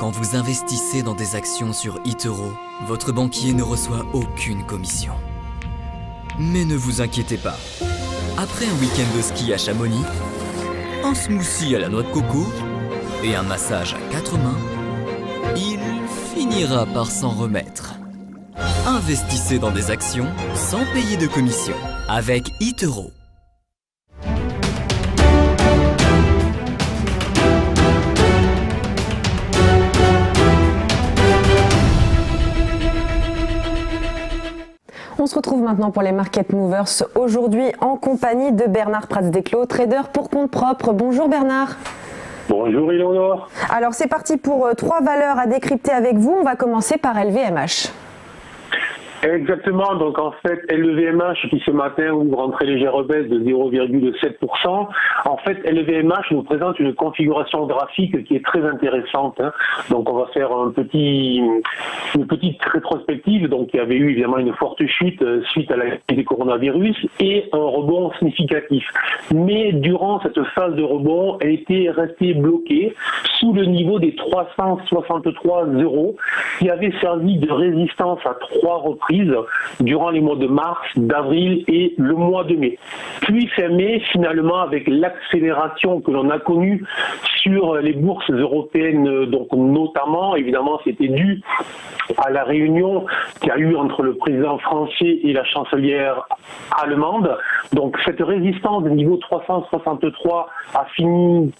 Quand vous investissez dans des actions sur eToro, votre banquier ne reçoit aucune commission. Mais ne vous inquiétez pas. Après un week-end de ski à Chamonix, un smoothie à la noix de coco et un massage à 4 mains, il finira par s'en remettre. Investissez dans des actions sans payer de commission avec eToro. On se retrouve maintenant pour les Market Movers, aujourd'hui en compagnie de Bernard Prats-Desclos, trader pour compte propre. Bonjour Bernard. Bonjour Eleonore. Alors c'est parti pour 3 valeurs à décrypter avec vous. On va commencer par LVMH. Exactement, donc en fait LVMH qui ce matin ouvre en très légère baisse de 0,7%. En fait LVMH nous présente une configuration graphique qui est très intéressante. Donc on va faire une petite rétrospective. Donc il y avait eu évidemment une forte chute suite à la crise du coronavirus et un rebond significatif. Mais durant cette phase de rebond, elle était restée bloquée sous le niveau des 363 euros qui avait servi de résistance à 3 reprises durant les mois de mars, d'avril et le mois de mai. Puis fin mai, finalement, avec l'accélération que l'on a connue sur les bourses européennes, donc notamment, évidemment, c'était dû à la réunion qu'il y a eu entre le président français et la chancelière allemande. Donc cette résistance du niveau 363 a fini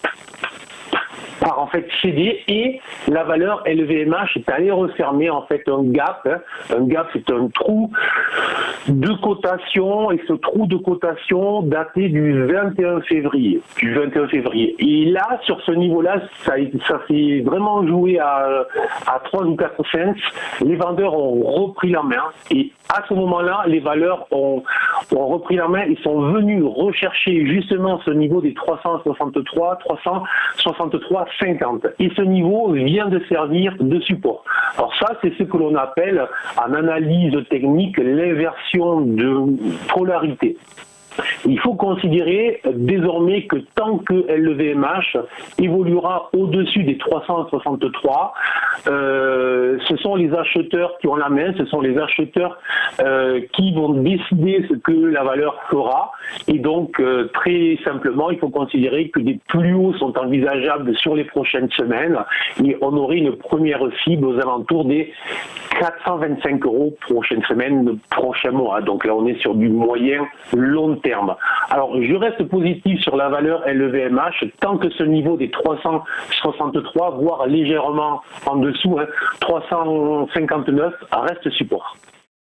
par en fait céder et la valeur LVMH est allée refermer en fait un gap. Un gap, c'est un trou de cotation et ce trou de cotation daté du 21 février. Et là, sur ce niveau-là, ça s'est vraiment joué à 3 ou 4 cents. Les vendeurs ont repris la main et à ce moment-là, les valeurs ont repris la main et sont venus rechercher justement ce niveau des 363,50. Et ce niveau vient de servir de support. Alors ça, c'est ce que l'on appelle en analyse technique l'inversion de polarité. Il faut considérer désormais que tant que LVMH évoluera au-dessus des 363, ce sont les acheteurs qui ont la main, ce sont les acheteurs qui vont décider ce que la valeur fera. Et donc, très simplement, il faut considérer que des plus hauts sont envisageables sur les prochaines semaines. Et on aurait une première cible aux alentours des 425 euros prochaine semaine, prochain mois. Donc là, on est sur du moyen long terme. Alors, je reste positif sur la valeur LVMH tant que ce niveau des 363, voire légèrement en dessous, 359, reste support.